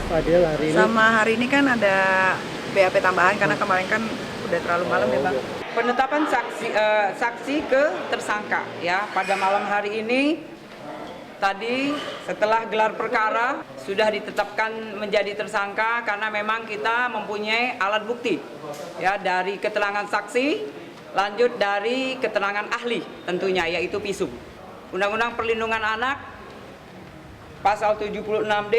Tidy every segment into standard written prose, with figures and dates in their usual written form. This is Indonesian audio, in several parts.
Fadil hari ini? Sama hari ini kan ada BAP tambahan karena kemarin kan udah terlalu malam ya Bang. Penetapan saksi ke tersangka ya pada malam hari ini tadi setelah gelar perkara sudah ditetapkan menjadi tersangka karena memang kita mempunyai alat bukti ya dari keterangan saksi lanjut dari keterangan ahli tentunya yaitu visum. Undang-Undang Perlindungan Anak pasal 76D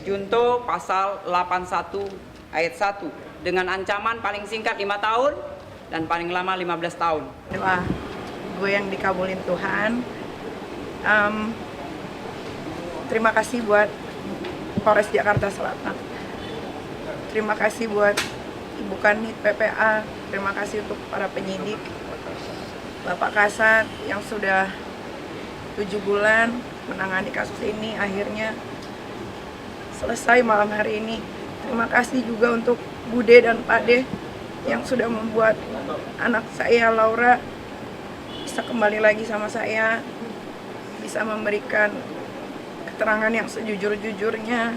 junto pasal 81 ayat 1 dengan ancaman paling singkat 5 tahun dan paling lama 15 tahun. Doa gue yang dikabulin Tuhan. Terima kasih buat Polres Jakarta Selatan. Terima kasih buat Ibu Kanit PPA. Terima kasih untuk para penyidik. Bapak Kasat yang sudah 7 bulan menangani kasus ini akhirnya selesai malam hari ini. Terima kasih juga untuk Bude dan Pade yang sudah membuat anak saya Laura bisa kembali lagi sama saya, bisa memberikan keterangan yang sejujur-jujurnya.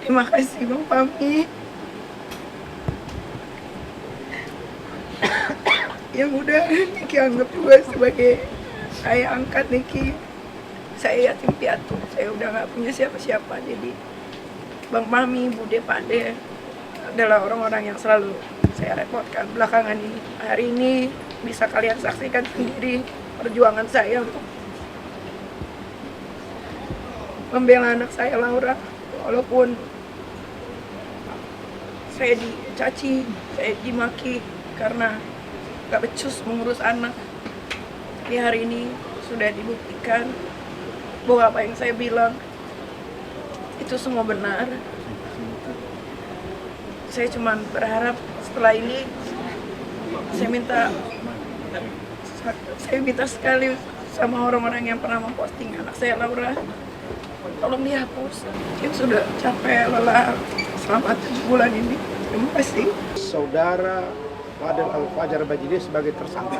Terima kasih Bang Pami yang udah Niki anggap juga sebagai ayah angkat Niki. Saya yatim piatu, saya udah gak punya siapa-siapa, jadi Bang Pami, Bude, Pade adalah orang-orang yang selalu saya repotkan belakangan ini. Hari ini bisa kalian saksikan sendiri perjuangan saya untuk membela anak saya Laura. Walaupun saya dicaci, saya dimaki karena gak becus mengurus anak. Tapi hari ini sudah dibuktikan bahwa apa yang saya bilang itu semua benar. Saya cuma berharap setelah ini saya minta sekali sama orang-orang yang pernah memposting anak saya Laura, tolong dihapus. Yang sudah capek lelah selama 7 bulan ini. Terima kasih. Saudara Fadil Al-Fajar Bajili sebagai tersangka.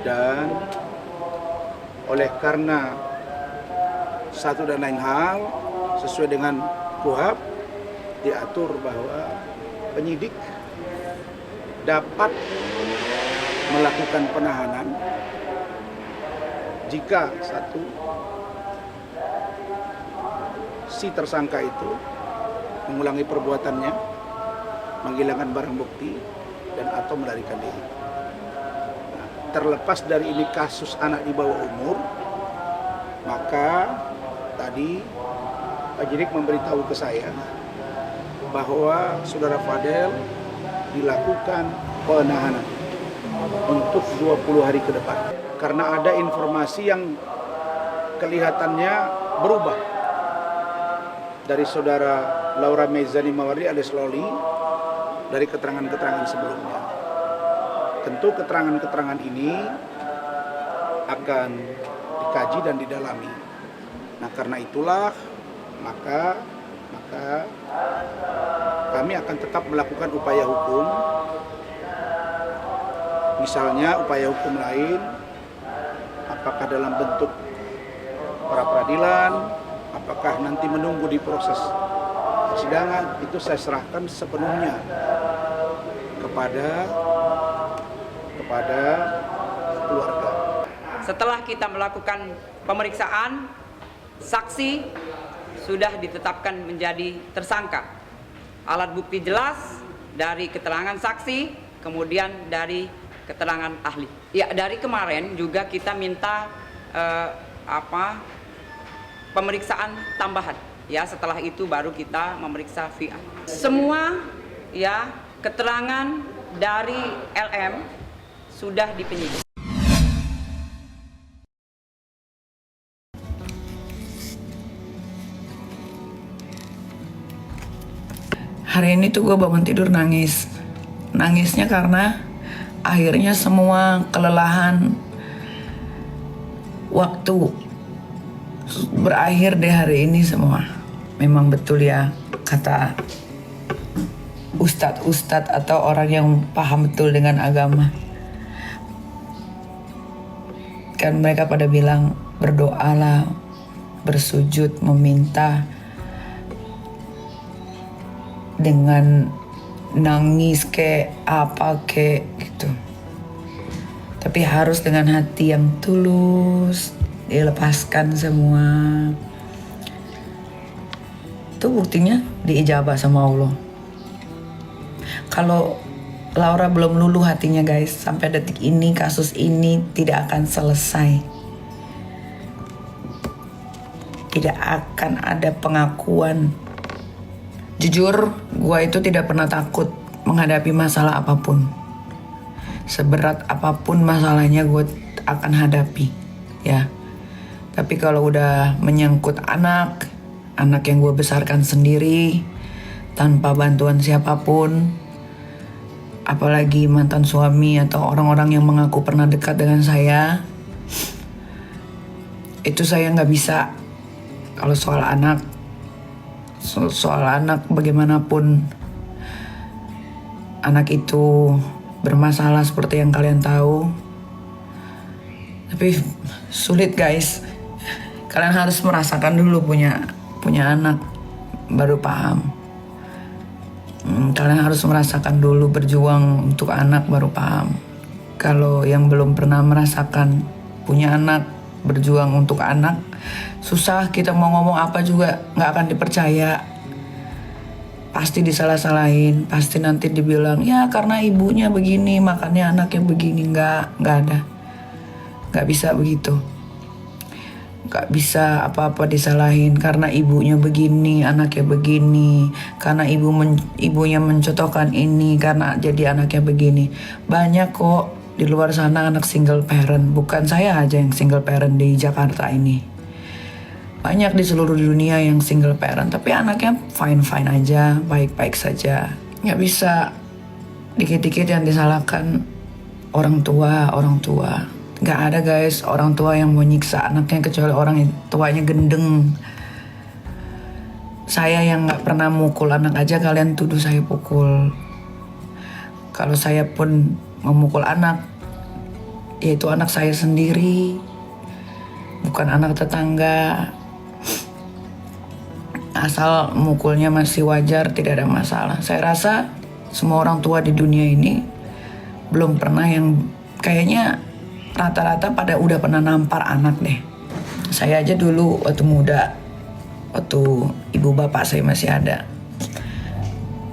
Dan oleh karena satu dan lain hal sesuai dengan KUHP diatur bahwa penyidik dapat melakukan penahanan jika satu si tersangka itu mengulangi perbuatannya, menghilangkan barang bukti dan atau melarikan diri. Nah, terlepas dari ini kasus anak di bawah umur, maka tadi Pak Jirik memberitahu ke saya bahwa saudara Fadel dilakukan penahanan untuk 20 hari ke depan. Karena ada informasi yang kelihatannya berubah dari saudara Laura Mezani Mawardi alias Loli dari keterangan-keterangan sebelumnya. Tentu keterangan-keterangan ini akan dikaji dan didalami. Nah, karena itulah maka kami akan tetap melakukan upaya hukum. Misalnya upaya hukum lain, apakah dalam bentuk pra peradilan, apakah nanti menunggu di proses persidangan, itu saya serahkan sepenuhnya kepada keluarga. Setelah kita melakukan pemeriksaan, saksi sudah ditetapkan menjadi tersangka. Alat bukti jelas dari keterangan saksi, kemudian dari keterangan ahli. Ya, dari kemarin juga kita minta pemeriksaan tambahan. Ya, setelah itu baru kita memeriksa VA. Semua ya keterangan dari LM sudah dipenyidik. Hari ini tuh gue bangun tidur nangis. Nangisnya karena akhirnya semua kelelahan waktu berakhir di hari ini semua. Memang betul ya kata ustadz atau orang yang paham betul dengan agama. Kan mereka pada bilang berdoalah, bersujud, meminta dengan nangis kayak apa kayak gitu. Tapi harus dengan hati yang tulus, dilepaskan semua. Itu buktinya diijabah sama Allah. Kalau Laura belum luluh hatinya guys, sampai detik ini kasus ini tidak akan selesai. Tidak akan ada pengakuan. Jujur, gue itu tidak pernah takut menghadapi masalah apapun. Seberat apapun masalahnya gue akan hadapi, ya. Tapi kalau udah menyangkut anak yang gue besarkan sendiri, tanpa bantuan siapapun, apalagi mantan suami atau orang-orang yang mengaku pernah dekat dengan saya, itu saya nggak bisa. Kalau soal anak bagaimanapun anak itu bermasalah seperti yang kalian tahu. Tapi sulit guys. Kalian harus merasakan dulu punya anak baru paham. Kalian harus merasakan dulu berjuang untuk anak baru paham. Kalau yang belum pernah merasakan punya anak, berjuang untuk anak, susah. Kita mau ngomong apa juga nggak akan dipercaya. Pasti disalah-salahin, pasti nanti dibilang ya karena ibunya begini makanya anaknya begini. Nggak ada, nggak bisa begitu, nggak bisa apa-apa disalahin karena ibunya begini anaknya begini, karena ibunya mencontohkan ini karena jadi anaknya begini. Banyak kok di luar sana anak single parent, bukan saya aja yang single parent di Jakarta ini. Banyak di seluruh dunia yang single parent, tapi anaknya fine-fine aja, baik-baik saja. Nggak bisa dikit-dikit yang disalahkan orang tua. Nggak ada guys orang tua yang mau nyiksa anaknya kecuali orang tuanya gendeng. Saya yang nggak pernah mukul anak aja kalian tuduh saya pukul. Kalau saya pun memukul anak, yaitu anak saya sendiri, bukan anak tetangga. Asal mukulnya masih wajar, tidak ada masalah. Saya rasa semua orang tua di dunia ini belum pernah yang kayaknya rata-rata pada udah pernah nampar anak deh. Saya aja dulu waktu muda, waktu ibu bapak saya masih ada,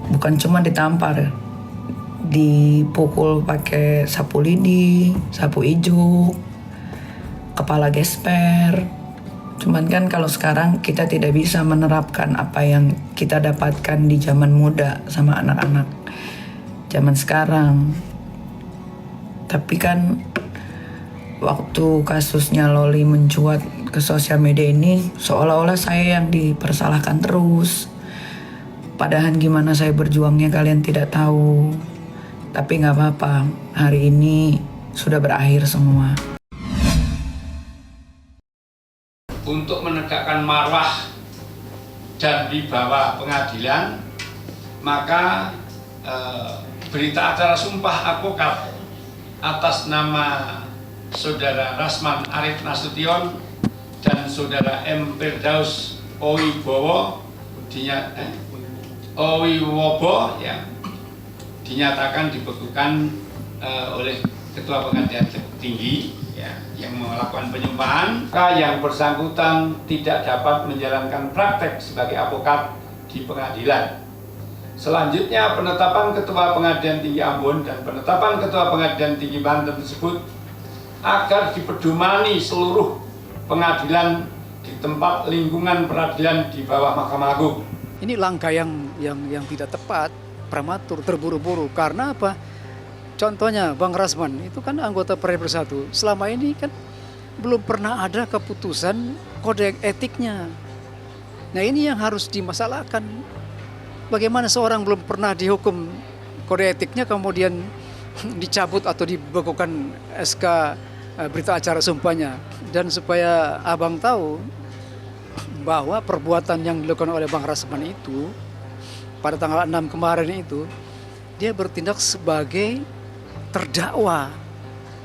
bukan cuma ditampar, dipukul pakai sapu lidi, sapu ijuk, kepala gesper. Cuman kan kalau sekarang kita tidak bisa menerapkan apa yang kita dapatkan di zaman muda sama anak-anak zaman sekarang. Tapi kan waktu kasusnya Loli mencuat ke sosial media ini, seolah-olah saya yang dipersalahkan terus. Padahal gimana saya berjuangnya kalian tidak tahu. Tapi gak apa-apa, hari ini sudah berakhir semua. Untuk menegakkan marwah dan wibawa pengadilan, maka berita acara sumpah advokat atas nama Saudara Rasman Arif Nasution dan Saudara M. Firdaus Owibowo dinyatakan dibekukan oleh Ketua Pengadilan Tinggi yang melakukan penyumpahan. Yang bersangkutan tidak dapat menjalankan praktek sebagai advokat di pengadilan. Selanjutnya, penetapan Ketua Pengadilan Tinggi Ambon dan penetapan Ketua Pengadilan Tinggi Banten tersebut agar dipedomani seluruh pengadilan di tempat lingkungan peradilan di bawah Mahkamah Agung. Ini langkah yang tidak tepat, prematur, terburu-buru. Karena apa? Contohnya Bang Rasman itu kan anggota Peradi Bersatu. Selama ini kan belum pernah ada keputusan kode etiknya. Nah ini yang harus dimasalahkan. Bagaimana seorang belum pernah dihukum kode etiknya kemudian dicabut atau dibekukan SK berita acara sumpahnya. Dan supaya abang tahu bahwa perbuatan yang dilakukan oleh Bang Rasman itu pada tanggal 6 kemarin itu, dia bertindak sebagai terdakwa,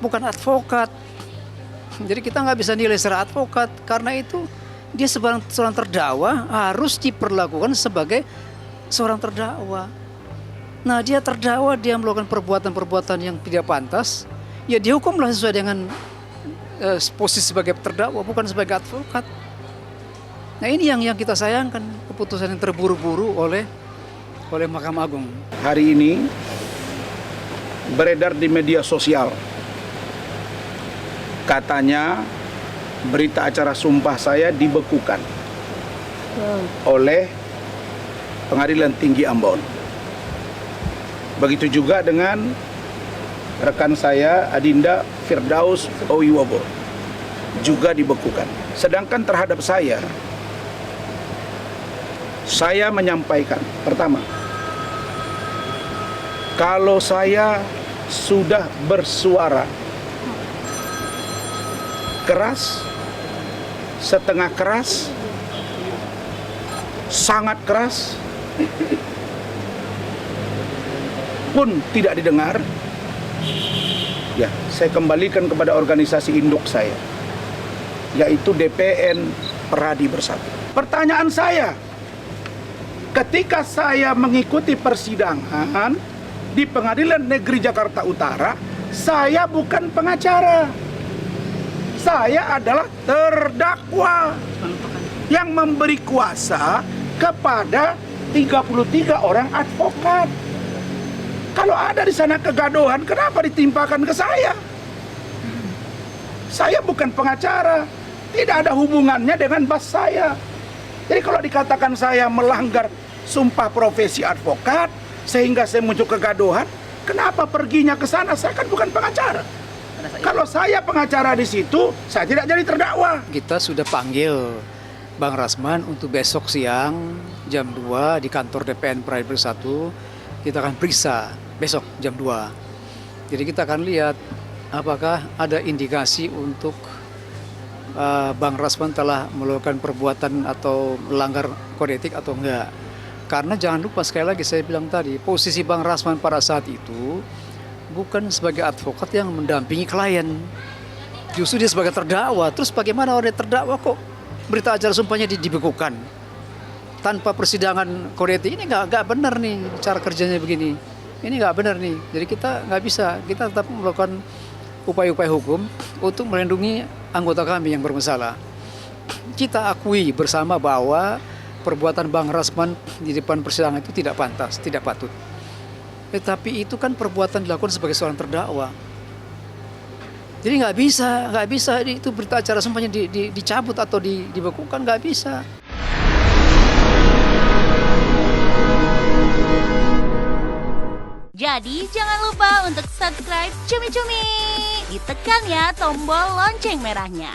bukan advokat. Jadi kita nggak bisa nilai secara advokat, karena itu dia seorang terdakwa harus diperlakukan sebagai seorang terdakwa. Nah, dia terdakwa, dia melakukan perbuatan-perbuatan yang tidak pantas, ya dihukumlah sesuai dengan posisi sebagai terdakwa, bukan sebagai advokat. Nah, ini yang kita sayangkan, keputusan yang terburu-buru oleh Mahkamah Agung. Hari ini beredar di media sosial, katanya berita acara sumpah saya dibekukan oleh Pengadilan Tinggi Ambon. Begitu juga dengan rekan saya Adinda Firdaus Owiwobo juga dibekukan. Sedangkan terhadap saya menyampaikan, pertama, kalau saya sudah bersuara keras, setengah keras, sangat keras, pun tidak didengar, ya saya kembalikan kepada organisasi induk saya, yaitu DPN Peradi Bersatu. Pertanyaan saya, ketika saya mengikuti persidangan di Pengadilan Negeri Jakarta Utara, saya bukan pengacara, saya adalah terdakwa yang memberi kuasa kepada 33 orang advokat. Kalau ada di sana kegaduhan, kenapa ditimpakan ke saya? Saya bukan pengacara, tidak ada hubungannya dengan bas saya. Jadi kalau dikatakan saya melanggar sumpah profesi advokat sehingga saya muncul kegaduhan, kenapa perginya ke sana? Saya kan bukan pengacara. Kalau saya pengacara di situ, saya tidak jadi terdakwa. Kita sudah panggil Bang Rasman untuk besok siang jam 2 di kantor DPN Peradi Bersatu. Kita akan periksa besok jam 2. Jadi kita akan lihat apakah ada indikasi untuk Bang Rasman telah melakukan perbuatan atau melanggar kode etik atau enggak. Karena jangan lupa, sekali lagi saya bilang tadi, posisi Bang Rasman pada saat itu bukan sebagai advokat yang mendampingi klien. Justru dia sebagai terdakwa. Terus bagaimana orang terdakwa kok berita acara sumpahnya dibekukan tanpa persidangan kode etik? Ini nggak benar nih cara kerjanya begini. Ini nggak benar nih. Jadi kita nggak bisa, kita tetap melakukan upaya-upaya hukum untuk melindungi anggota kami yang bermasalah. Kita akui bersama bahwa perbuatan Bang Rasman di depan persidangan itu tidak pantas, tidak patut. Tetapi itu kan perbuatan dilakukan sebagai seorang terdakwa. Jadi nggak bisa itu berita acara sumpahnya dicabut atau dibekukan, nggak bisa. Jadi jangan lupa untuk subscribe Cumi Cumi. Ditekan ya tombol lonceng merahnya.